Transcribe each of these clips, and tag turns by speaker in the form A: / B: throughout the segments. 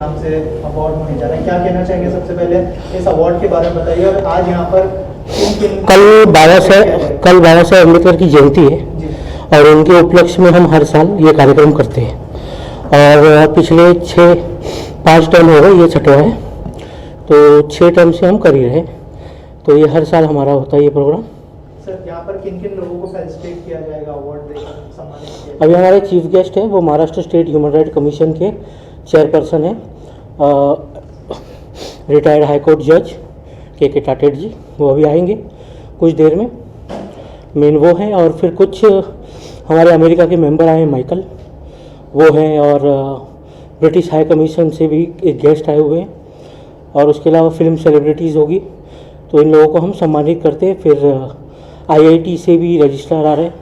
A: नाम से अवार्ड होने जा रहा है, क्या कहना चाहेंगे? सबसे पहले इस अवार्ड के बारे में बताइए और आज यहाँ पर
B: कल बाबा साहेब अम्बेडकर की जयंती है और उनके उपलक्ष्य में हम हर साल ये कार्यक्रम करते हैं और पिछले 5 टर्म हो गए, ये छठवा है, तो 6 टर्म से हम कर ही रहे, तो ये हर साल हमारा होता है ये प्रोग्राम।
A: सर, यहाँ पर किन किन लोगों को फेलिसिटेट किया जाएगा, अवार्ड देकर सम्मानित किया जाएगा?
B: अभी हमारे चीफ गेस्ट हैं, वो Maharashtra state human right commission के चेयरपर्सन हैं, रिटायर्ड हाई कोर्ट जज के टाटेट जी, वो अभी आएंगे कुछ देर में, मेन वो हैं। और फिर कुछ हमारे अमेरिका के मेंबर आए हैं, माइकल वो हैं, और ब्रिटिश हाई कमीशन से भी एक गेस्ट आए हुए हैं, और उसके अलावा फिल्म सेलिब्रिटीज़ होगी, तो इन लोगों को हम सम्मानित करते हैं। फिर IIT से भी रजिस्ट्रार आ रहे हैं,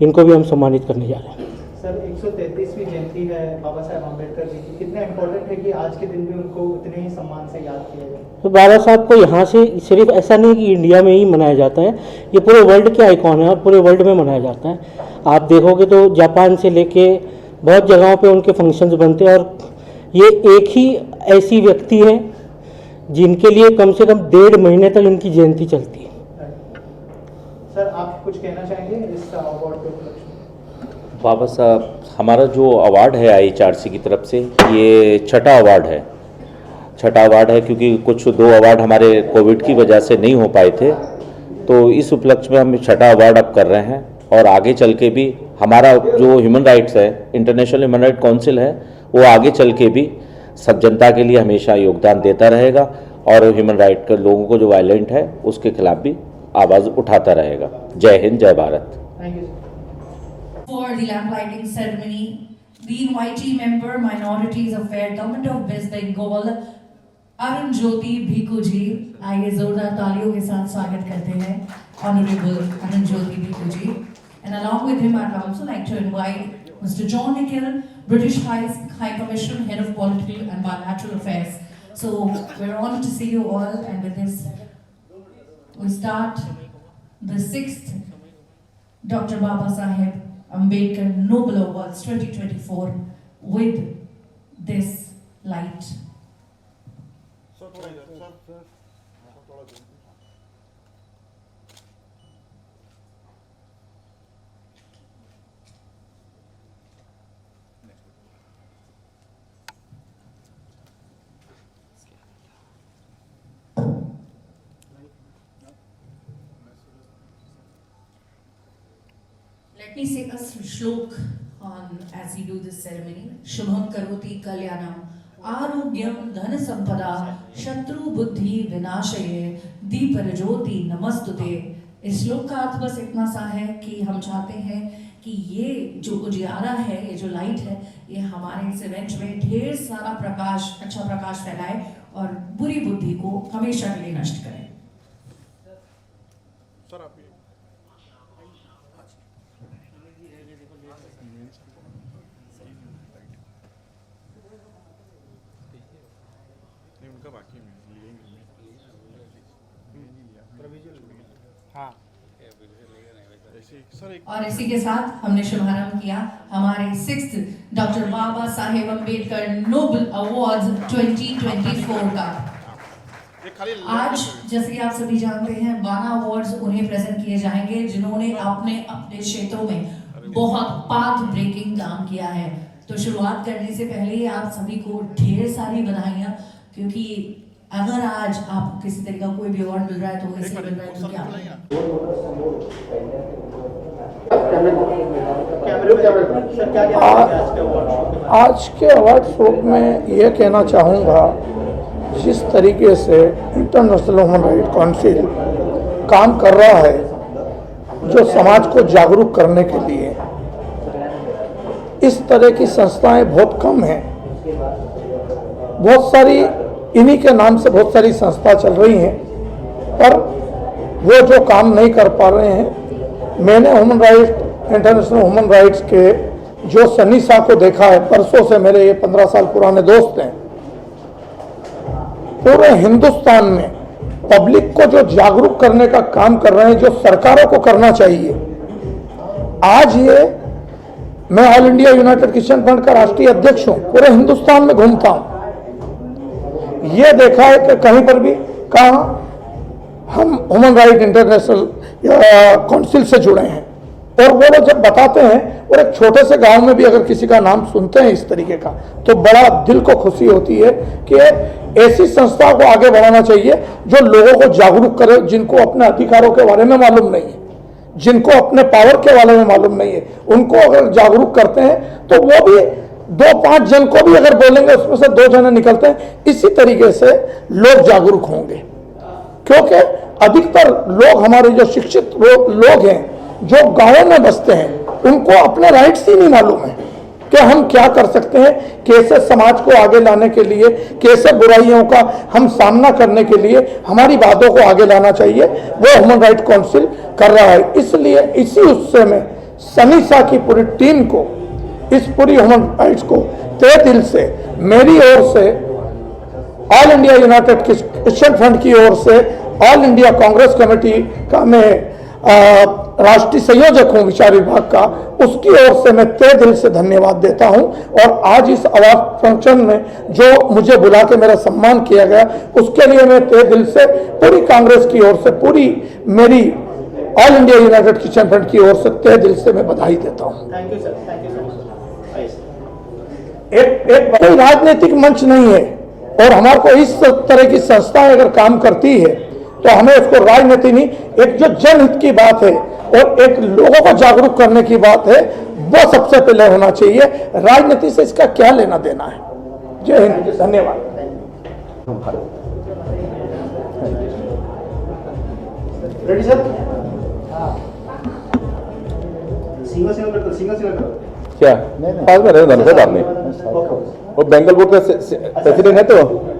B: इनको भी हम सम्मानित करने जा रहे हैं।
A: सर, 133वीं जयंती है बाबा साहेब अम्बेडकर जी की, कितना इम्पोर्टेंट है कि आज के दिन भी उनको उतने ही सम्मान से याद किया जाए?
B: तो बाबा साहब को यहाँ से सिर्फ ऐसा नहीं कि इंडिया में ही मनाया जाता है, ये पूरे वर्ल्ड के आइकॉन है और पूरे वर्ल्ड में मनाया जाता है। आप देखोगे तो जापान से लेके बहुत जगहों पे उनके फंक्शंस बनते हैं, और ये एक ही ऐसी व्यक्ति है जिनके लिए कम से कम 1.5 महीने तक इनकी जयंती चलती है।
A: सर, आप कुछ कहना चाहेंगे इस अवार्ड के उपलक्ष्य में?
C: बाबा साहब, हमारा जो अवार्ड है IHRC की तरफ से, ये छठा अवार्ड है क्योंकि कुछ 2 अवार्ड हमारे कोविड की वजह से नहीं हो पाए थे, तो इस उपलक्ष्य में हम छठा अवार्ड अब कर रहे हैं। और आगे चल के भी हमारा जो ह्यूमन राइट्स है, इंटरनेशनल ह्यूमन राइट काउंसिल है, वो आगे चल के भी सब जनता के लिए हमेशा योगदान देता रहेगा और ह्यूमन राइट के लोगों को जो वायलेंट है उसके खिलाफ भी आवाज़ उठाता रहेगा। जय हिंद, जय Bharat.
A: Thank you.
D: For the lamp lighting ceremony, the invitee member, Minorities Affairs, Government of West Bengal, Arun Jyoti Bhikku ji, आइए जोरदार तालियों के साथ स्वागत करते हैं honourable Arun Jyoti Bhikku ji. And along with him, I'd also like to invite Mr. John Nikhil, British High Commissioner, Head of Political and Bilateral Affairs. So we're honored to see you all, and with this, we start the 6th Dr. Baba Saheb Ambedkar Nobel Awards 2024 with this light. Let me say a shlok on as we do this ceremony. Shubham karoti kalyanam आरोग्यम धन संपदा शत्रु बुद्धि विनाशये दीपरज्योति नमस्तुते। इस श्लोक का अर्थ बस इतना सा है कि हम चाहते हैं कि ये जो उजियारा है, ये जो लाइट है, ये हमारे इस इवेंट में ढेर सारा प्रकाश, अच्छा प्रकाश फैलाए और बुरी बुद्धि को हमेशा के लिए नष्ट करे। और इसी के साथ हमने शुभारंभ किया हमारे 6th doctor Baba Saheb Ambedkar Nobel awards 2024 का। आज जैसे कि आप सभी जानते हैं, 12 अवार्ड्स उन्हें प्रेजेंट किए जाएंगे जिन्होंने अपने क्षेत्रों में बहुत पाथ ब्रेकिंग काम किया है। तो शुरुआत करने से पहले आप सभी को ढेर सारी बधाइयाँ, क्योंकि अगर आज आपको किसी तरह का कोई भी अवार्ड मिल रहा है तो इसलिए मिल रहा है तो क्या
E: आज के अवार्ड शो में यह कहना चाहूँगा, जिस तरीके से इंटरनेशनल ह्यूमन राइट काउंसिल काम कर रहा है, जो समाज को जागरूक करने के लिए, इस तरह की संस्थाएं बहुत कम हैं। बहुत सारी इन्हीं के नाम से बहुत सारी संस्था चल रही हैं, पर वो जो काम नहीं कर पा रहे हैं। मैंने इंटरनेशनल ह्यूमन राइट्स के जो सन्नी शाह को देखा है, परसों से मेरे ये 15 साल पुराने दोस्त हैं। पूरे हिंदुस्तान में पब्लिक को जो जागरूक करने का काम कर रहे हैं, जो सरकारों को करना चाहिए। आज ये मैं all India United Christian front का राष्ट्रीय अध्यक्ष हूँ, पूरे हिंदुस्तान में घूमता हूँ। ये देखा है कि कहीं पर भी कहाँ हम ह्यूमन राइट इंटरनेशनल काउंसिल से जुड़े हैं, और वो लोग जब बताते हैं, और एक छोटे से गांव में भी अगर किसी का नाम सुनते हैं इस तरीके का, तो बड़ा दिल को खुशी होती है कि ऐसी संस्था को आगे बढ़ाना चाहिए जो लोगों को जागरूक करे, जिनको अपने अधिकारों के बारे में मालूम नहीं है, जिनको अपने पावर के बारे में मालूम नहीं है, उनको अगर जागरूक करते हैं तो वो भी 2-5 जन को भी अगर बोलेंगे उसमें से 2 जने निकलते हैं। इसी तरीके से लोग जागरूक होंगे, क्योंकि अधिकतर लोग हमारे जो शिक्षित लोग हैं जो गांवों में बसते हैं, उनको अपने राइट्स ही नहीं मालूम है कि हम क्या कर सकते हैं, कैसे समाज को आगे लाने के लिए, कैसे बुराइयों का हम सामना करने के लिए हमारी बातों को आगे लाना चाहिए, वो ह्यूमन राइट काउंसिल कर रहा है। इसलिए इसी उत्सव में सनीसा की पूरी टीम को, इस पूरी ह्यूमन राइट्स को तहे दिल से मेरी ओर से, all India United Christian front की ओर से, ऑल इंडिया कांग्रेस कमेटी का मैं राष्ट्रीय संयोजक हूं विचार विभाग का, उसकी ओर से मैं तहे दिल से धन्यवाद देता हूं। और आज इस अवार्ड फंक्शन में जो मुझे बुला के मेरा सम्मान किया गया, उसके लिए मैं तहे दिल से पूरी कांग्रेस की ओर से, पूरी मेरी all India United Christian front की ओर से तहे दिल से मैं बधाई देता हूं।
A: Thank you sir, thank you so much.
E: एक कोई राजनीतिक मंच नहीं है, और हमारे को इस तरह की संस्थाएं अगर काम करती है तो हमें उसको राजनीति नहीं, एक जो जनहित की बात है और एक लोगों को जागरूक करने की बात है, वो सबसे पहले होना चाहिए। राजनीति से इसका क्या लेना देना है। जय हिंद, धन्यवाद।
A: Ready sir? सिंगल करो।
F: क्या पास में रहे धनपत आपने, वो बेंगल बोर्ड का प्रेसिडेंट है, तो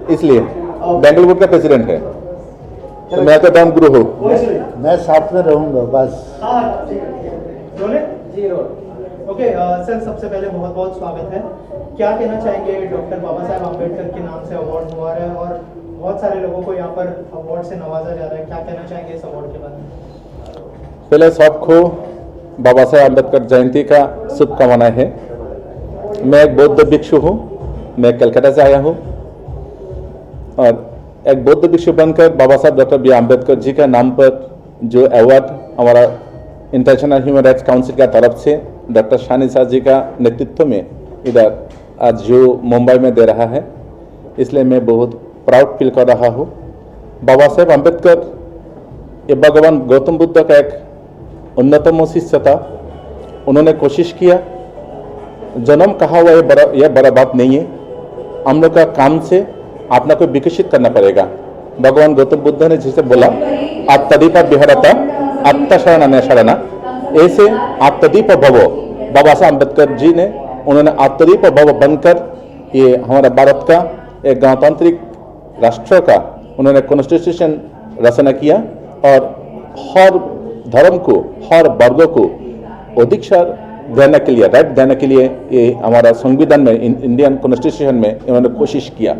F: इसलिए बेंगल बोर्ड का प्रेसिडेंट है, तो मैं तो धर्म गुरु हूँ।
G: मैं साथ में रहूंगा बस।
A: ओके सर, सबसे पहले बहुत बहुत स्वागत है। क्या कहना चाहेंगे, डॉक्टर बाबा साहेब आम्बेडकर के नाम से अवार्ड हुआ है और बहुत सारे लोगों को यहाँ पर अवार्ड से नवाजा जा रहा है, क्या कहना चाहेंगे इस अवार्ड के बारे में?
F: पहले सबको बाबा साहेब अम्बेडकर जयंती का शुभकामनाएं हैं। मैं एक बौद्ध भिक्षु हूँ, मैं कलकत्ता से आया हूँ, और एक बौद्ध भिक्षु बनकर बाबा साहब डॉक्टर बी आम्बेडकर जी का नाम पर जो अवार्ड हमारा इंटरनेशनल ह्यूमन राइट्स काउंसिल का तरफ से डॉक्टर शानिसा जी का नेतृत्व में इधर आज जो मुंबई में दे रहा है, इसलिए मैं बहुत प्राउड फील कर रहा हूँ। बाबा साहेब आम्बेडकर ये भगवान गौतम बुद्ध का एक उन्नतम शिष्य था। उन्होंने कोशिश किया, जन्म कहा हुआ यह बड़ा बात नहीं है, हम लोग का काम से अपना को विकसित करना पड़ेगा। भगवान गौतम बुद्ध ने जिसे बोला आत्मदीप विहरता आत्मशरण शरणा, ऐसे आत्मदीप भव बाबा साहब अम्बेडकर जी ने, उन्होंने आत्मदीप भव बनकर ये हमारा भारत का एक गणतांत्रिक राष्ट्र का उन्होंने कॉन्स्टिट्यूशन रचना किया, और हर धर्म को, हर वर्गों को अधिकार देने के लिए, राइट देने के लिए ये हमारा संविधान में, इंडियन कॉन्स्टिट्यूशन में इन्होंने कोशिश किया।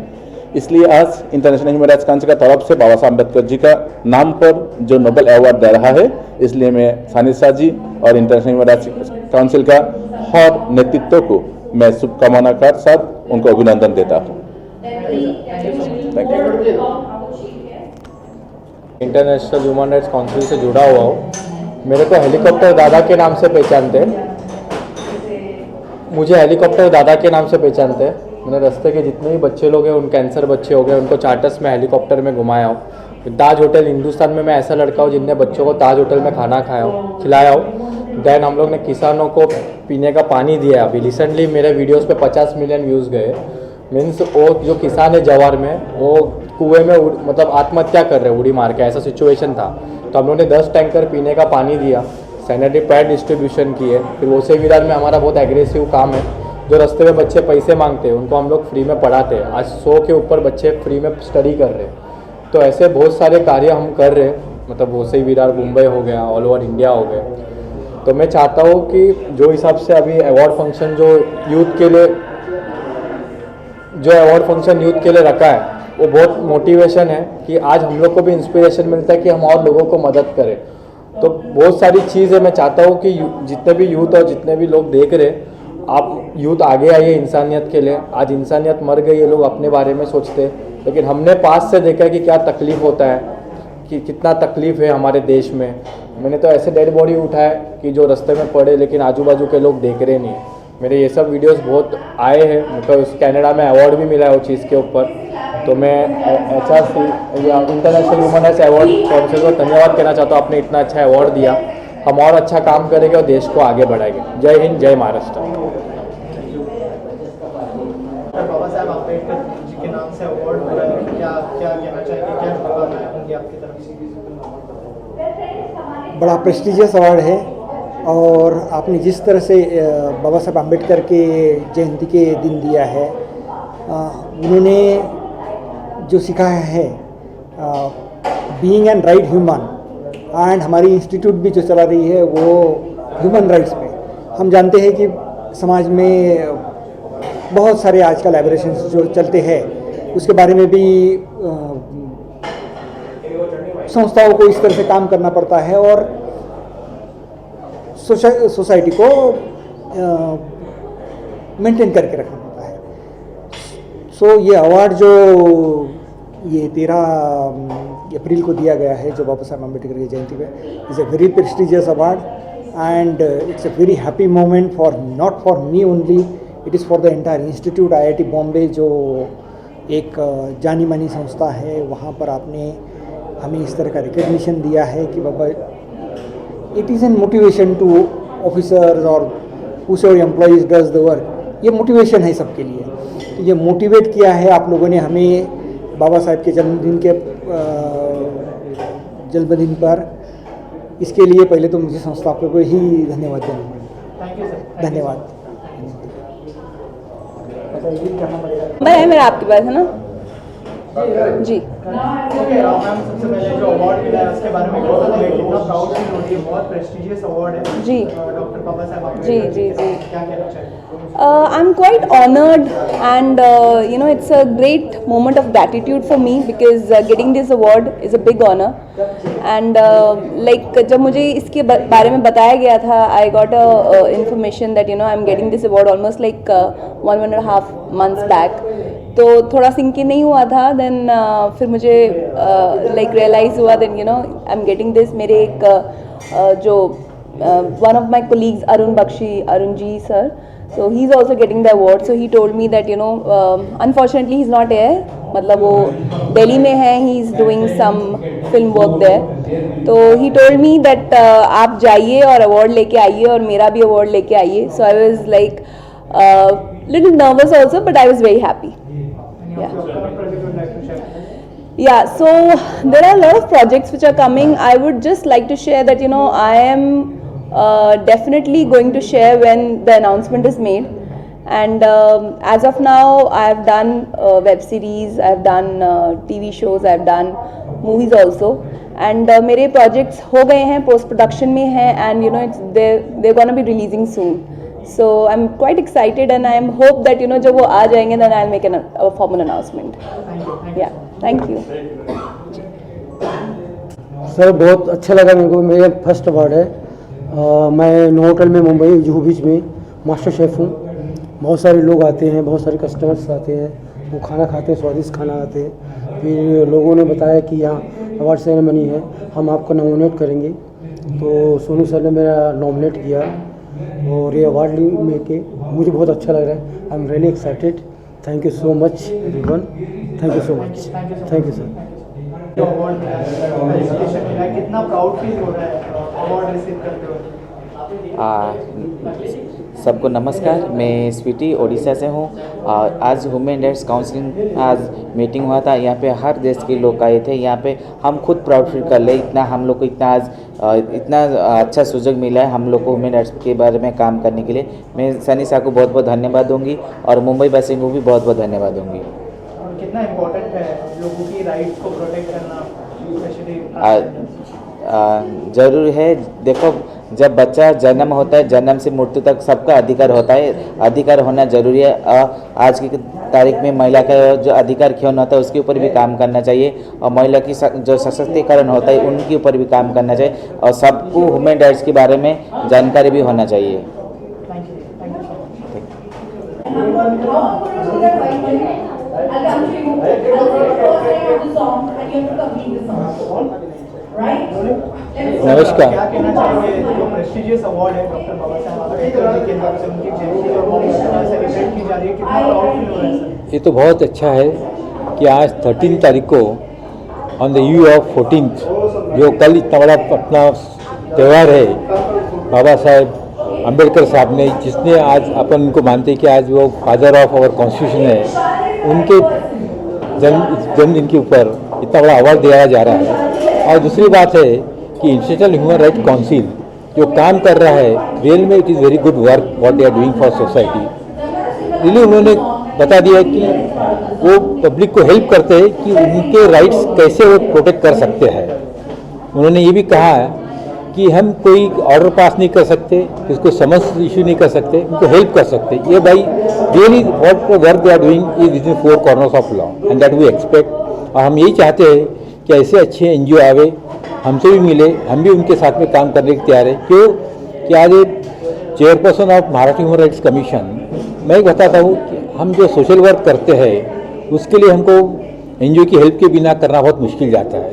F: इसलिए आज इंटरनेशनल ह्यूमन राइट्स काउंसिल का तरफ से बाबा साहब अम्बेडकर जी का नाम पर जो नोबेल अवार्ड दे रहा है, इसलिए मैं सानिसा जी और इंटरनेशनल ह्यूमन राइट्स काउंसिल का हर नेतृत्व को मैं शुभकामना के साथ उनको अभिनंदन देता हूँ। Thank you.
H: International human rights council से जुड़ा हुआ हूँ। मेरे को हेलीकॉप्टर दादा के नाम से पहचानते हैं, मुझे हेलीकॉप्टर दादा के नाम से पहचानते हैं। मैंने रास्ते के जितने भी बच्चे लोग हैं, उन कैंसर बच्चे हो गए, उनको चार्टर्स में हेलीकॉप्टर में घुमाया हूँ। ताज होटल, हिंदुस्तान में मैं ऐसा लड़का हूँ जिनने बच्चों को ताज होटल में खाना खिलाया हूँ। देन हम लोग ने किसानों को पीने का पानी दिया। अभी रिसेंटली मेरे वीडियोस पे 50 मिलियन व्यूज़ गए। मीन्स वो जो किसान है जवार में, वो कुएं में मतलब आत्महत्या कर रहे उड़ी मार के, ऐसा सिचुएशन था। तो हम लोगों ने 10 टैंकर पीने का पानी दिया, सैनिटरी पैड डिस्ट्रीब्यूशन किए। फिर वोसे विरार में हमारा बहुत एग्रेसिव काम है, जो रास्ते में बच्चे पैसे मांगते हैं उनको हम लोग फ्री में पढ़ाते हैं। आज 100 के ऊपर बच्चे फ्री में स्टडी कर रहे हैं। तो ऐसे बहुत सारे कार्य हम कर रहे हैं, मतलब वोसे विरार मुंबई हो गया, ऑल ओवर इंडिया हो गया। तो मैं चाहता हूँ कि जो हिसाब से अभी अवार्ड फंक्शन जो यूथ के लिए, जो अवार्ड फंक्शन यूथ के लिए रखा है, वो बहुत मोटिवेशन है कि आज हम लोग को भी इंस्पिरेशन मिलता है कि हम और लोगों को मदद करें। तो बहुत सारी चीज़ है, मैं चाहता हूँ कि जितने भी यूथ और जितने भी लोग देख रहे हैं आप यूथ आगे आइए इंसानियत के लिए। आज इंसानियत मर गई है, लोग अपने बारे में सोचते, लेकिन हमने पास से देखा है कि क्या तकलीफ़ होता है, कि कितना तकलीफ़ है हमारे देश में। मैंने तो ऐसे डेड बॉडी उठाए कि जो रास्ते में पड़े, लेकिन आजू बाजू के लोग देख रहे नहीं। मेरे ये सब वीडियोस बहुत आए हैं, मतलब उस कनाडा में अवार्ड भी मिला है वो चीज़ के ऊपर। तो मैं HRC international human rights award council को धन्यवाद कहना चाहता हूँ, आपने इतना अच्छा अवार्ड दिया। हम और अच्छा काम करेंगे और देश को आगे बढ़ाएंगे। जय हिंद, जय महाराष्ट्र।
A: डॉक्टर बाबा साहब आम्बेडकर जी के नाम से अवार्ड हो रहा है, क्या क्या कहना चाहेंगे, क्या शुभकामनाएं होंगी आपकी तरफ से?
I: बड़ा प्रेस्टिजियस अवार्ड है और आपने जिस तरह से बाबा साहब आम्बेडकर के जयंती के दिन दिया है, उन्होंने जो सिखाया है being an right human, and हमारी इंस्टीट्यूट भी जो चला रही है वो ह्यूमन राइट्स पे। हम जानते हैं कि समाज में बहुत सारे आजकल एबरेशंस जो चलते हैं, उसके बारे में भी संस्थाओं को इस तरह से काम करना पड़ता है और सोसाइटी को मेंटेन करके रखना पड़ता है। सो ये अवार्ड जो ये 13 अप्रैल को दिया गया है, जो बाबा साहब अम्बेडकर की जयंती पे, is a very prestigious award and it's a very happy moment for not for me only, it is for the entire institute IIT Bombay, जो एक जानी मानी संस्था है। वहाँ पर आपने हमें इस तरह का रिकग्निशन दिया है कि Baba it is an motivation to officers और whosoever employees does the work. ये मोटिवेशन है सबके लिए। तो ये मोटिवेट किया है आप लोगों ने हमें बाबा साहब के जन्मदिन पर। इसके लिए पहले तो मुझे संस्थापकों को ही धन्यवाद देना पड़ेगा।
A: Thank you sir.
I: धन्यवाद।
J: है मेरा आपके पास, है ना जी।
A: ओके मैम, सबसे पहले जो अवार्ड मिला है उसके बारे में बताइए, कितना प्राउड फील होती है, बहुत प्रेस्टिजियस अवार्ड है
J: जी।
A: डॉक्टर बाबा साहब
J: जी
A: आम्बेडकर
J: जी जी।
A: क्या कहना चाहिए?
J: I'm quite honored and it's a great moment of gratitude for me because getting this award is a big honor and like जब मुझे इसके बारे में बताया गया था, I got a information that I'm getting this award almost like 1.5 months back. तो थोड़ा सिंक नहीं हुआ था, देन फिर मुझे लाइक रियलाइज़ हुआ देन I'm getting this। मेरे एक जो one of my colleagues Arun Bakshi, Arun ji sir, so he's also getting the award, so he told me that unfortunately he's not here, मतलब वो दिल्ली में है, he is doing some film work there, तो he told me that आप जाइए और award लेके आइए और मेरा भी अवार्ड लेके आइए। So I was like little nervous also, but I was very happy. Yeah, so there are a lot of projects which are coming. I would just like to share that I am definitely going to share when the announcement is made. And as of now, I have done web series, I have done TV shows, I have done movies also. And मेरे projects हो गए हैं, post production में हैं, and they're gonna be releasing soon. So I'm quite excited and I hope that जब वो आ जाएंगे then I'll make a formal announcement. Yeah, thank you.
I: Sir बहुत अच्छा लगा मेरे को, मेरा फर्स्ट अवार्ड है। मैं नोवोटेल में मुंबई जुहू बीच में मास्टर शेफ़ हूँ। बहुत सारे लोग आते हैं, बहुत सारे कस्टमर्स आते हैं, वो खाना खाते हैं, स्वादिष्ट खाना आते हैं। फिर लोगों ने बताया कि यहाँ अवार्ड सेरेमनी है, हम आपको नॉमिनेट करेंगे। तो सोनू सर ने मेरा नॉमिनेट किया और ये अवार्ड में के मुझे बहुत अच्छा लग रहा है। I am really excited. Thank you so much everyone, thank you so much, thank you sir.
A: जो अवार्ड मिला है, recognition मिला है, कितना प्राउड फील हो रहा है अवार्ड रिसीव करते हुए?
K: सबको नमस्कार, मैं स्वीटी उड़ीसा से हूँ। आज ह्यूमन राइट्स काउंसिल आज मीटिंग हुआ था, यहाँ पे हर देश के लोग आए थे। यहाँ पे हम खुद प्राउड फील कर ले, इतना हम लोग को इतना आज इतना अच्छा सुযোগ मिला है हम लोग को ह्यूमन राइट्स के बारे में काम करने के लिए। मैं सनी साहब को बहुत बहुत धन्यवाद दूंगी और मुंबई वासियों को भी बहुत बहुत धन्यवाद दूंगी।
A: कितना इम्पोर्टेंट है लोगों की राइट्स को प्रोटेक्ट करना, स्पेशली
K: ज़रूर है। देखो, जब बच्चा जन्म होता है, जन्म से मृत्यु तक सबका अधिकार होता है, अधिकार होना जरूरी है। आज की तारीख में महिला का जो अधिकार क्यों होता है उसके ऊपर भी काम करना चाहिए और महिला की जो सशक्तिकरण होता है उनके ऊपर भी काम करना चाहिए और सबको ह्यूमन राइट्स के बारे में जानकारी भी होना चाहिए।
A: Thank you. नमस्कार, क्या कहना चाहेंगे जो प्रेस्टिजियस अवार्ड है डॉक्टर बाबा साहब अम्बेडकर जी के नाम से उनकी जयंती और सेलिब्रेट की जा रही है, कितना प्राउड फील हो रहा है सर?
L: ये तो बहुत अच्छा है कि आज 13 तारीख को on the eve of 14th जो कल इतना बड़ा अपना त्यौहार है, बाबा साहेब अम्बेडकर साहब ने, जिसने आज अपन उनको मानते हैं कि आज वो फादर ऑफ आवर कॉन्स्टिट्यूशन है, उनके जन्मदिन के ऊपर इतना बड़ा अवार्ड दिया जा रहा है। और दूसरी बात है कि इंटरनेशनल ह्यूमन राइट काउंसिल जो काम कर रहा है, रियल में it is very good work what they are doing for society. Really उन्होंने बता दिया कि वो पब्लिक को हेल्प करते हैं कि उनके राइट्स कैसे वो प्रोटेक्ट कर सकते हैं। उन्होंने ये भी कहा है कि हम कोई ऑर्डर पास नहीं कर सकते, किसको समन्स इशू नहीं कर सकते, उनको हेल्प कर सकते। ये भाई really what work they are doing is within 4 corners of law and that we expect. और हम यही चाहते हैं कि ऐसे अच्छे एनजीओ आवे, हमसे भी मिले, हम भी उनके साथ में काम करने के तैयार है। क्यों कि आज chairperson of Maharashtra human rights commission, मैं बताता हूँ कि हम जो सोशल वर्क करते हैं उसके लिए हमको एनजीओ की हेल्प के बिना करना बहुत मुश्किल जाता है।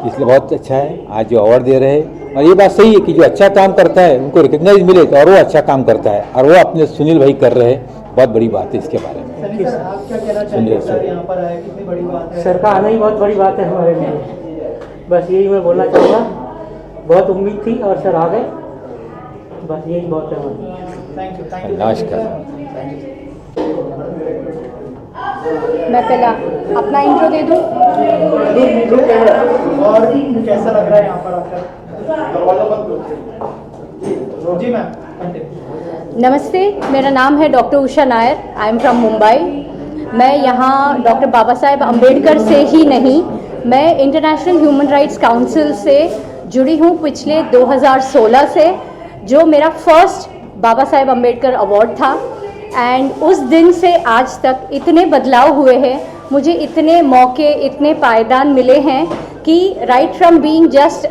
L: इसलिए बहुत अच्छा है आज जो अवार्ड दे रहे हैं। और ये बात सही है कि जो अच्छा काम करता है उनको रिकग्नाइज मिले तो और वो अच्छा काम करता है, और वो अपने सुनील भाई कर रहे हैं, बहुत बड़ी बात है इसके बारे में।
A: सर, आप क्या कहना चाहेंगे सर, यहाँ पर आए कितनी बड़ी बात है?
B: सर का आना ही बहुत बड़ी बात है हमारे लिए। बस यही मैं बोलना चाहूँगा, बहुत उम्मीद थी और सर आ गए, बस यही बहुत है हमारे।
A: Thank you.
L: नमस्कार।
J: मैं पहला अपना इंट्रो दे दूँ।
A: और कैसा लग रहा है यहाँ पर आकर? जी मैम, कंटिन्यू।
J: नमस्ते, मेरा नाम है doctor Usha Nair, I am from Mumbai. मैं यहाँ डॉक्टर बाबा साहेब अम्बेडकर से ही नहीं, मैं इंटरनेशनल ह्यूमन राइट्स काउंसिल से जुड़ी हूँ पिछले 2016 से, जो मेरा फर्स्ट बाबा साहेब अम्बेडकर अवार्ड था। एंड उस दिन से आज तक इतने बदलाव हुए हैं, मुझे इतने मौके, इतने पायदान मिले हैं कि right from being just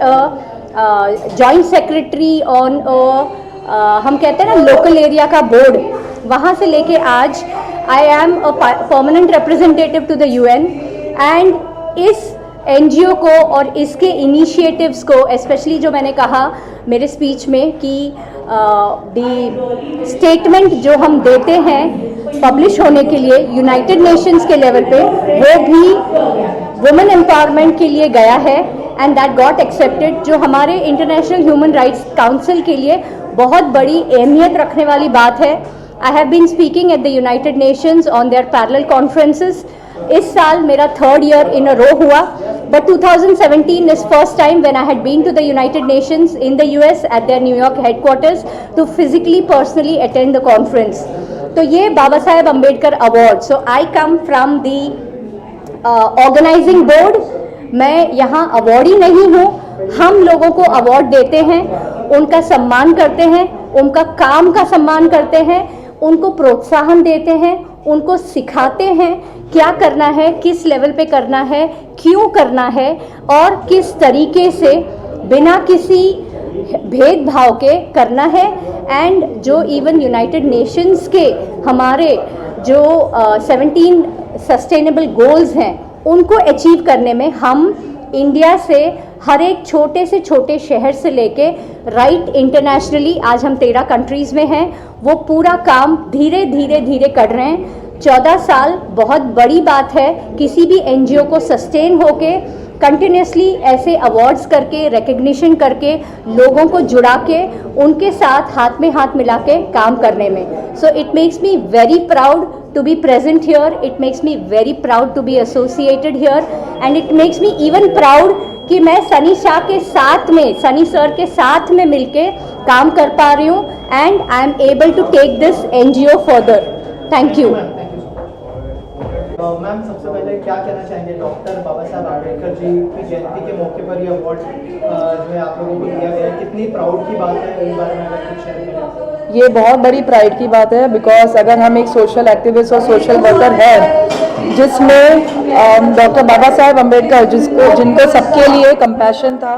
J: joint secretary on हम कहते हैं ना लोकल एरिया का बोर्ड, वहाँ से लेके आज I am a permanent representative to the UN. And इस एनजीओ को और इसके इनिशिएटिव्स को, स्पेशली जो मैंने कहा मेरे स्पीच में कि दी स्टेटमेंट जो हम देते हैं पब्लिश होने के लिए यूनाइटेड नेशंस के लेवल पे, वो भी वुमेन एम्पावरमेंट के लिए गया है एंड दैट गॉट एक्सेप्टेड, जो हमारे इंटरनेशनल ह्यूमन राइट्स काउंसिल के लिए बहुत बड़ी अहमियत रखने वाली बात है। I have been speaking at the United Nations on their parallel conferences. इस साल मेरा 3rd year in a row हुआ, but 2017 is first time when I had been to the United Nations in the US at their New York headquarters to physically personally attend the conference. तो ये Baba Saheb Ambedkar award, so I come from the organizing board। मैं यहाँ awardee नहीं हूँ, हम लोगों को award देते हैं, उनका सम्मान करते हैं, उनका काम का सम्मान करते हैं, उनको प्रोत्साहन देते हैं, उनको सिखाते हैं क्या करना है, किस लेवल पे करना है, क्यों करना है और किस तरीके से बिना किसी भेदभाव के करना है। एंड जो इवन यूनाइटेड नेशंस के हमारे जो 17 सस्टेनेबल गोल्स हैं उनको अचीव करने में हम इंडिया से हर एक छोटे से छोटे शहर से लेके राइट इंटरनेशनली आज हम 13 कंट्रीज़ में हैं, वो पूरा काम धीरे धीरे धीरे कर रहे हैं। 14 साल बहुत बड़ी बात है किसी भी एनजीओ को सस्टेन होके कंटिन्यूसली ऐसे अवार्ड्स करके, रिकग्निशन करके, लोगों को जुड़ा के उनके साथ हाथ में हाथ मिला के काम करने में। So it makes me very proud to be present here, it makes me very proud to be associated here and it makes me even proud कि मैं सनी शाह के साथ में, सनी सर के साथ में मिलके काम कर पा रही हूँ and I am able to take this NGO further. Thank you.
A: Ma'am, सबसे पहले क्या कहना चाहेंगे डॉक्टर बाबा साहब आम्बेडकर जी की जयंती के मौके पर ये अवार्ड जो है आप लोगों को दिया गया है, कितनी प्राउड की बात है, इस बारे में अगर कुछ शेयर करें?
M: ये बहुत बड़ी प्राइड की बात है बिकॉज अगर हम एक सोशल एक्टिविस्ट और सोशल वर्कर हैं जिसमें डॉक्टर बाबा साहेब अम्बेडकर जिनको सबके लिए कंपैशन था,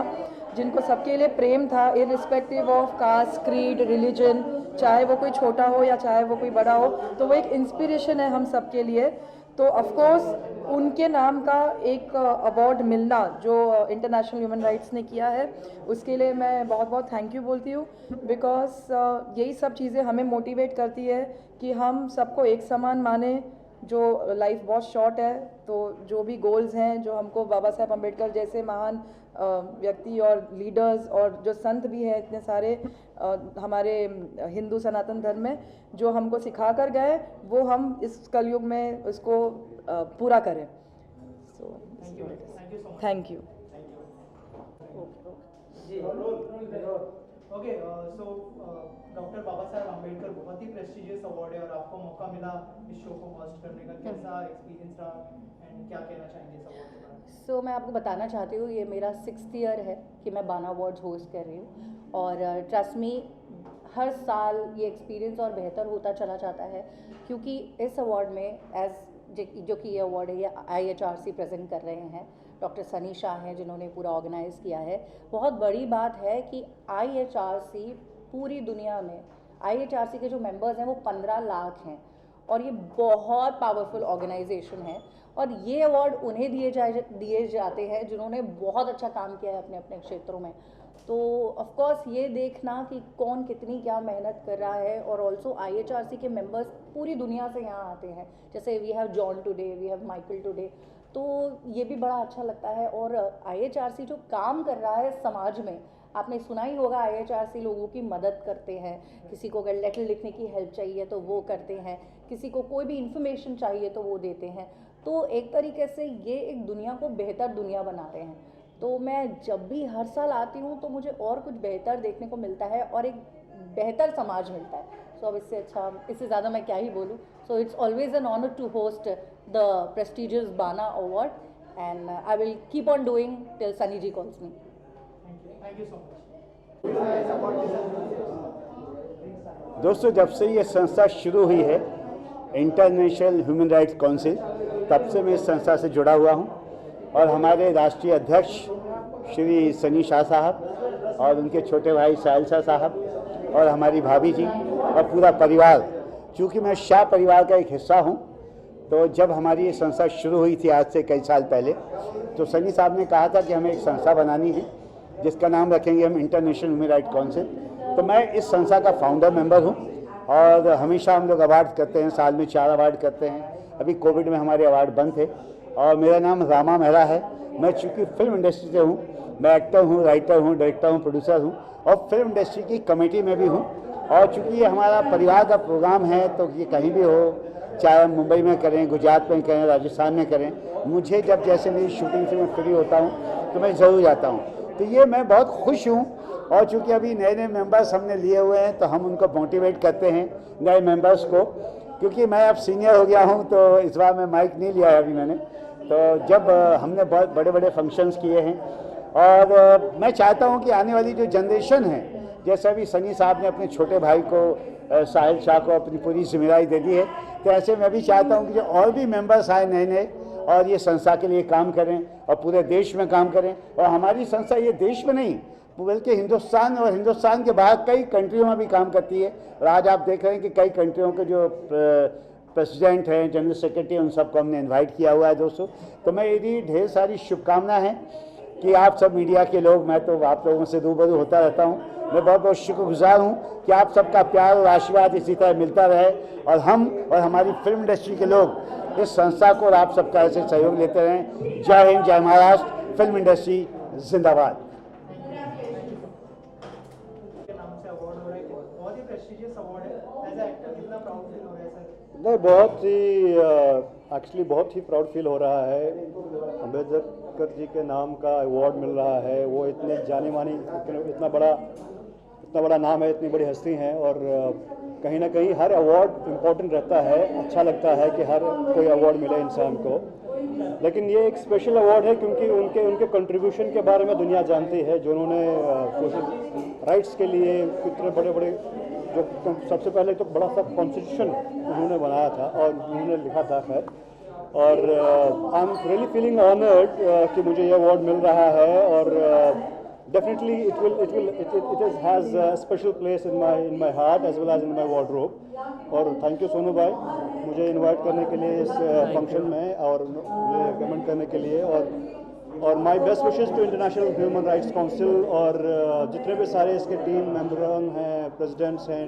M: जिनको सबके लिए प्रेम था, irrespective of caste, creed, religion, चाहे वो कोई छोटा हो या चाहे वो कोई बड़ा हो, तो वो एक इंस्पिरेशन है हम सबके लिए। तो ऑफ कोर्स उनके नाम का एक अवार्ड मिलना जो इंटरनेशनल ह्यूमन राइट्स ने किया है, उसके लिए मैं बहुत बहुत थैंक यू बोलती हूँ। बिकॉज यही सब चीज़ें हमें मोटिवेट करती है कि हम सबको एक समान माने। जो लाइफ बहुत शॉर्ट है, तो जो भी गोल्स हैं, जो हमको बाबा साहेब अम्बेडकर जैसे महान व्यक्ति और लीडर्स और जो संत भी हैं इतने सारे हमारे हिंदू सनातन धर्म में, जो हमको सिखा कर गए, वो हम इस कलयुग में उसको पूरा करें। So thank you.
A: Okay, so doctor Baba Saheb Ambedkar बहुत ही प्रेस्टिजियस अवार्ड है और आपको मौका मिला इस शो को होस्ट करने का, कैसा एक्सपीरियंस रहा एंड क्या कहना चाहेंगे इस अवार्ड के बारे में?
N: सो मैं आपको बताना चाहती हूँ, ये मेरा 6th ईयर है कि मैं बाना अवार्ड्स होस्ट कर रही हूँ और ट्रस्ट मी हर साल ये एक्सपीरियंस और बेहतर होता चला जाता है, क्योंकि इस अवार्ड में जो कि ये अवार्ड है ये IHRC प्रेजेंट कर रहे हैं, डॉक्टर सनी शाह हैं जिन्होंने पूरा ऑर्गेनाइज़ किया है। बहुत बड़ी बात है कि IHRC पूरी दुनिया में IHRC के जो मेंबर्स हैं वो 15 लाख हैं और ये बहुत पावरफुल ऑर्गेनाइजेशन है और ये अवार्ड उन्हें दिए जाते हैं जिन्होंने बहुत अच्छा काम किया है अपने अपने क्षेत्रों में। तो ऑफ कोर्स ये देखना कि कौन कितनी क्या मेहनत कर रहा है, और ऑल्सो IHRC के मेंबर्स पूरी दुनिया से यहाँ आते हैं, जैसे we have John today, we have Michael today, तो ये भी बड़ा अच्छा लगता है। और IHRC जो काम कर रहा है समाज में, आपने सुना ही होगा IHRC लोगों की मदद करते हैं, किसी को अगर लेटर लिखने की हेल्प चाहिए तो वो करते हैं, किसी को कोई भी इन्फॉर्मेशन चाहिए तो वो देते हैं। तो एक तरीके से ये एक दुनिया को बेहतर दुनिया बना रहे हैं। तो मैं जब भी हर साल आती हूँ तो मुझे और कुछ बेहतर देखने को मिलता है और एक बेहतर समाज मिलता है। सो अब इससे अच्छा, इससे ज़्यादा मैं क्या ही बोलूँ। So it's always an honour to host the prestigious बाना award and I will keep on doing till Sunny ji calls me.
A: Thank you so much.
G: दोस्तों, जब से ये संस्था शुरू हुई है इंटरनेशनल ह्यूमन राइट्स काउंसिल, तब से मैं इस संस्था से जुड़ा हुआ हूँ और हमारे राष्ट्रीय अध्यक्ष श्री सनी शाह साहब और उनके छोटे भाई साहिल शाह साहब और हमारी भाभी जी और पूरा परिवार, चूँकि मैं शाह परिवार का एक हिस्सा हूँ, तो जब हमारी ये संस्था शुरू हुई थी आज से कई साल पहले, तो सनी साहब ने कहा था कि हमें एक संस्था बनानी है जिसका नाम रखेंगे हम इंटरनेशनल ह्यूमन राइट्स काउंसिल। तो मैं इस संस्था का फाउंडर मेंबर हूँ और हमेशा हम लोग अवार्ड करते हैं, साल में 4 अवार्ड करते हैं। अभी कोविड में हमारे अवार्ड बंद थे और मेरा नाम रामा मेहरा है। मैं चूँकि फिल्म इंडस्ट्री से हूँ, मैं एक्टर हूँ, राइटर हूँ, डायरेक्टर हूँ, प्रोड्यूसर हूँ और फिल्म इंडस्ट्री की कमेटी में भी हूँ। और चूँकि ये हमारा परिवार का प्रोग्राम है तो ये कहीं भी हो, चाहे हम मुंबई में करें, गुजरात में करें, राजस्थान में करें, मुझे जब जैसे मेरी शूटिंग से मैं फ्री होता हूँ तो मैं ज़रूर जाता हूँ। तो ये मैं बहुत खुश हूँ। और चूँकि अभी नए नए मेंबर्स हमने लिए हुए हैं तो हम उनको मोटिवेट करते हैं नए मेंबर्स को, क्योंकि मैं अब सीनियर हो गया हूँ तो इस बार मैं माइक नहीं लिया है अभी मैंने। तो जब हमने बहुत बड़े बड़े फंक्शंस किए हैं और मैं चाहता हूँ कि आने वाली जो जनरेशन है, जैसे अभी सनी साहब ने अपने छोटे भाई को साहिल शाह को अपनी पूरी जिम्मेदारी दे दी है, तो ऐसे मैं भी चाहता हूँ कि जो और भी मेंबर्स आए नए नए और ये संस्था के लिए काम करें और पूरे देश में काम करें। और हमारी संस्था ये देश में नहीं बल्कि हिंदुस्तान और हिंदुस्तान के बाहर कई कंट्रियों में भी काम करती है। और आज आप देख रहे हैं कि कई कंट्रियों के जो प्रेसिडेंट हैं, जनरल सेक्रेटरी, उन सबको हमने इन्वाइट किया हुआ है दोस्तों। तो मैं यदि ढेर सारी शुभकामनाएं हैं कि आप सब मीडिया के लोग, मैं तो आप लोगों से रूबरू होता रहता हूं, मैं बहुत बहुत शुक्रगुजार हूं कि आप सबका प्यार और आशीर्वाद इसी तरह मिलता रहे और हम और हमारी फिल्म इंडस्ट्री के लोग इस संस्था को और आप सबका ऐसे सहयोग लेते रहें। जय हिंद, जय महाराष्ट्र, फिल्म इंडस्ट्री जिंदाबाद।
O: नहीं, बहुत ही एक्चुअली बहुत ही प्राउड फील हो रहा है। अम्बेडकर जी के नाम का अवार्ड मिल रहा है। वो इतने जाने मानी, इतना बड़ा नाम है, इतनी बड़ी हस्ती हैं और कहीं ना कहीं हर अवार्ड इम्पोर्टेंट रहता है। अच्छा लगता है कि हर कोई अवार्ड मिले इंसान को, लेकिन ये एक स्पेशल अवार्ड है क्योंकि उनके कंट्रीब्यूशन के बारे में दुनिया जानती है, जो उन्होंने सोशल राइट्स के लिए कितने बड़े बड़े, जो सबसे पहले तो बड़ा सा कॉन्स्टिट्यूशन उन्होंने बनाया था और उन्होंने लिखा था खैर। और I am really feeling honoured कि मुझे ये अवार्ड मिल रहा है और definitely it has a special place in my heart as well as in my wardrobe. और थैंक यू सोनू भाई मुझे इनवाइट करने के लिए इस फंक्शन में और मुझे रिकमेंड करने के लिए, और my best wishes to international human rights council और जितने भी सारे इसके टीम मेंबरान हैं, प्रेसिडेंट्स हैं,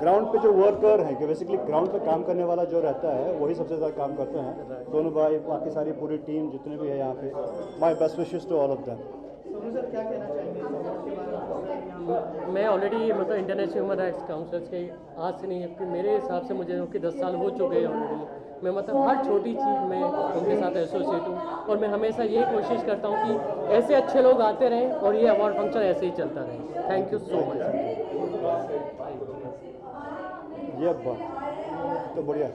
O: ग्राउंड पे जो वर्कर हैं कि बेसिकली ग्राउंड पे काम करने वाला जो रहता है वही सबसे ज़्यादा काम करते हैं, सोनू भाई, बाकी सारी पूरी टीम जितने भी है यहाँ पे, my best wishes to all of them.
A: Sonu sir क्या कहना चाहेंगे इस अवार्ड के बारे में?
P: मैं ऑलरेडी मतलब इंटरनेशनल ह्यूमन राइट्स काउंसिल के आज से नहीं है, मेरे हिसाब से मुझे उनके 10 साल हो चुके हैं ऑलरेडी। मैं मतलब हर छोटी चीज़ में उनके साथ एसोसिएट हूँ और मैं हमेशा ये कोशिश करता हूँ कि ऐसे अच्छे लोग आते रहें और ये अवार्ड फंक्शन ऐसे ही चलता रहे। Thank you so much.
O: ये बात तो बढ़िया।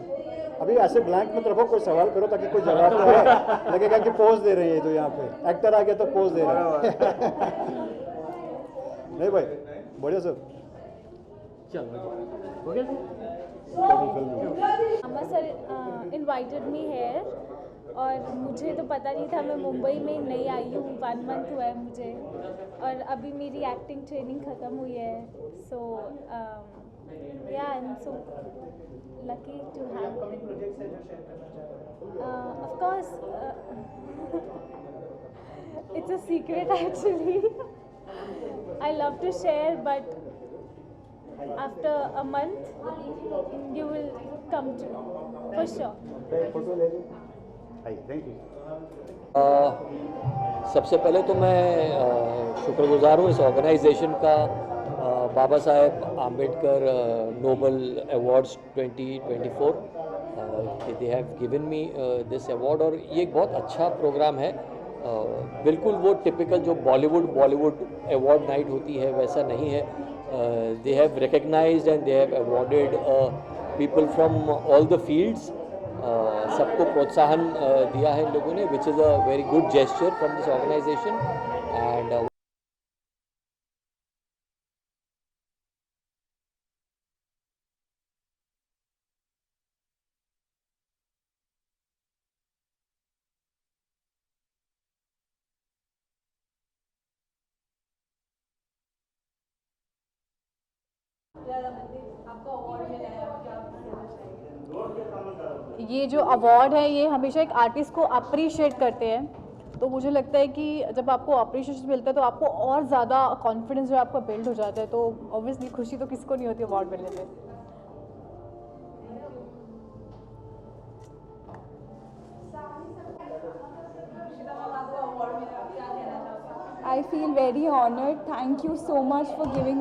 O: अभी ऐसे ब्लैंक मत रखो, कोई सवाल करो ताकि कोई जवाब तो है, लगेगा कि पोज दे रहे हैं तो यहाँ पे एक्टर आ गया तो पोज दे रहे हैं। नहीं भाई बढ़िया सर,
P: चलो हो गया।
Q: अम्मा सर इनवाइटेड मी हेयर और मुझे तो पता नहीं था, मैं मुंबई में नई आई हूँ, 1 मंथ हुआ है मुझे और अभी मेरी एक्टिंग ट्रेनिंग ख़त्म हुई है। So yeah I am so lucky to have of course it's a secret actually. I love to share, but after a month you will come to for sure.
O: Thank you.
R: सबसे पहले तो मैं शुक्रगुजार हूँ इस ऑर्गेनाइजेशन का, Baba Saheb Ambedkar Nobel awards 2024 they have given me this award. और ये एक बहुत अच्छा प्रोग्राम है, बिल्कुल वो टिपिकल जो बॉलीवुड अवार्ड नाइट होती है वैसा नहीं है। They have recognised and they have awarded people from all the fields. सबको प्रोत्साहन दिया है इन लोगों ने, which is a very good gesture from this organisation. And
M: ये जो अवार्ड है ये हमेशा एक आर्टिस्ट को अप्रिशिएट करते हैं, तो मुझे लगता है कि जब आपको अप्रिशिएशन मिलता है तो आपको और ज़्यादा कॉन्फिडेंस जो आपका बिल्ड हो जाता है, तो ऑब्वियसली खुशी तो किसको नहीं होती अवार्ड मिलने पे।
J: I feel very honored. Thank you so much for giving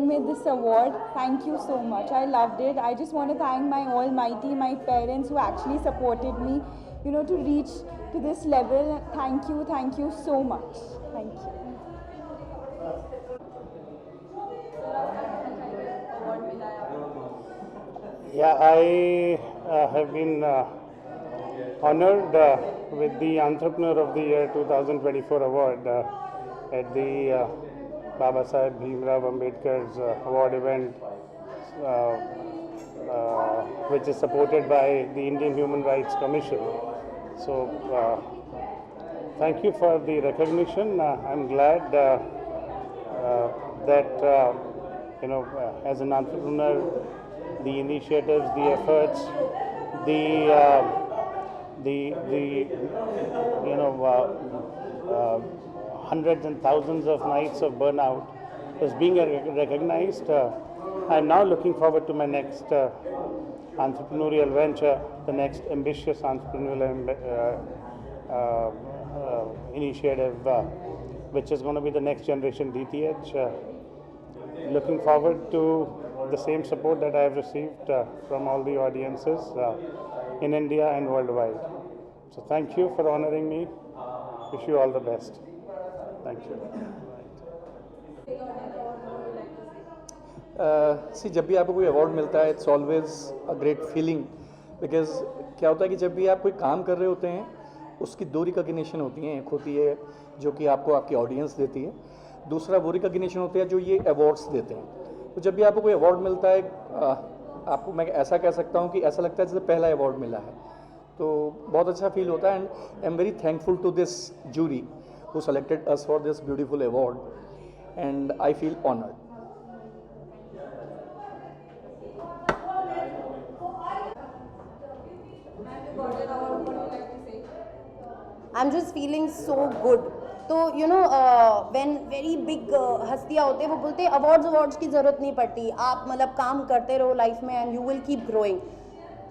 J: me this award. Thank you so much. I loved it. I just want to thank my almighty, my parents who actually supported me, to reach to this level. Thank you so much. Thank you.
S: Yeah, I have been honored with the Entrepreneur of the Year 2024 award at the Baba Saheb Bhimrao Ambedkar's award event, which is supported by the Indian Human Rights Commission. So thank you for the recognition. I'm glad that as an entrepreneur, the initiatives, the efforts, hundreds and thousands of nights of burnout is being recognized. I'm now looking forward to my next entrepreneurial venture, the next ambitious entrepreneurial initiative, which is going to be the next generation DTH. Looking forward to the same support that I have received from all the audiences in India and worldwide. So thank you for honoring me. Wish you all the best. Thank you.
T: सी जब भी आपको कोई award मिलता है it's always a great feeling, because क्या होता है कि जब भी आप कोई काम कर रहे होते हैं उसकी दो रिकॉग्निशन होती हैं। एक होती है जो कि आपको आपकी ऑडियंस देती है, दूसरा वो रिकॉग्निशन होता है जो ये अवार्ड्स देते हैं। तो जब भी आपको कोई अवार्ड मिलता है आपको मैं ऐसा कह सकता हूँ कि ऐसा लगता है जैसे पहला अवार्ड मिला है, तो बहुत अच्छा फील होता है। And I am very thankful to this jury who selected us for this beautiful award, and I feel honored.
U: I'm just feeling so good. तो you know when very big हस्तियाँ होते हैं वो बोलते हैं अवार्ड्स की ज़रूरत नहीं पड़ती, आप मतलब काम करते रहो लाइफ में and you will keep growing.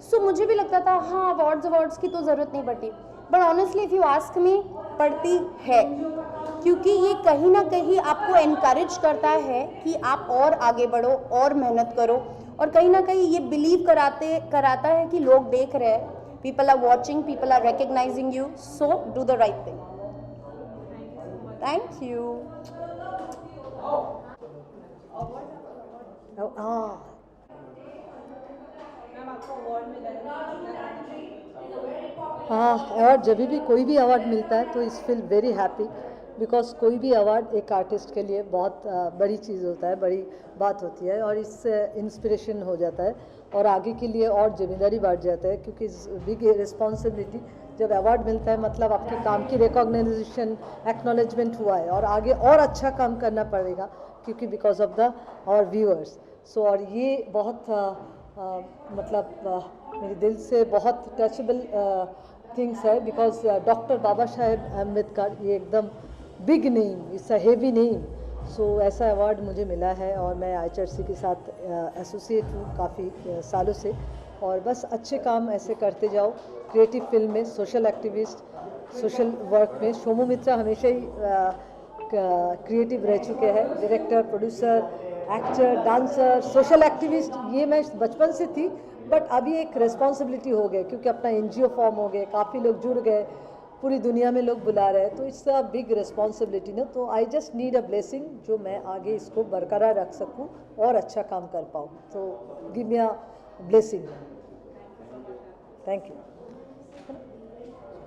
U: So मुझे भी लगता था हाँ अवार्ड्स की तो ज़रूरत नहीं पड़ती, but honestly if you ask me पड़ती है, क्योंकि ये कहीं ना कहीं आपको एनकरेज करता है कि आप और आगे बढ़ो और मेहनत करो, और कहीं ना कहीं ये बिलीव कराता है कि लोग देख रहे हैं, people are watching, people are recognizing you, so do the right thing. Thank you.
M: हाँ, अवार्ड जब भी कोई भी अवार्ड मिलता है तो इस फील वेरी हैप्पी, बिकॉज कोई भी अवार्ड एक आर्टिस्ट के लिए बहुत बड़ी चीज़ होता है, बड़ी बात होती है, और इससे इंस्पिरेशन हो जाता है और आगे के लिए और जिम्मेदारी बढ़ जाता है, क्योंकि बिग रिस्पॉन्सिबिलिटी जब अवार्ड मिलता है मतलब आपके काम की रिकॉग्नाइजेशन एक्नॉलेजमेंट हुआ है और आगे और अच्छा काम करना पड़ेगा, क्योंकि because of the our viewers. So और ये बहुत मतलब मेरे दिल से बहुत टचेबल थिंग्स है, बिकॉज डॉक्टर बाबा साहेब अम्बेडकर ये एकदम big name, it's a heavy name. So ऐसा अवार्ड मुझे मिला है और मैं IHRC के साथ एसोसिएट हूँ काफ़ी सालों से, और बस अच्छे काम ऐसे करते जाओ क्रिएटिव फील्ड में, सोशल एक्टिविस्ट, सोशल वर्क में. सोमू मित्रा हमेशा ही क्रिएटिव रह चुके हैं, director, producer, actor, dancer, social activist, ये मैं बचपन से थी, बट अभी एक रिस्पॉन्सिबिलिटी हो गई क्योंकि अपना NGO फॉर्म हो गए, काफ़ी लोग जुड़ गए, पूरी दुनिया में लोग बुला रहे हैं, तो इट्स अ बिग रिस्पॉन्सिबिलिटी ना. तो I just need a blessing जो मैं आगे इसको बरकरार रख सकूं और अच्छा काम कर पाऊँ. तो give me a blessing. Thank you.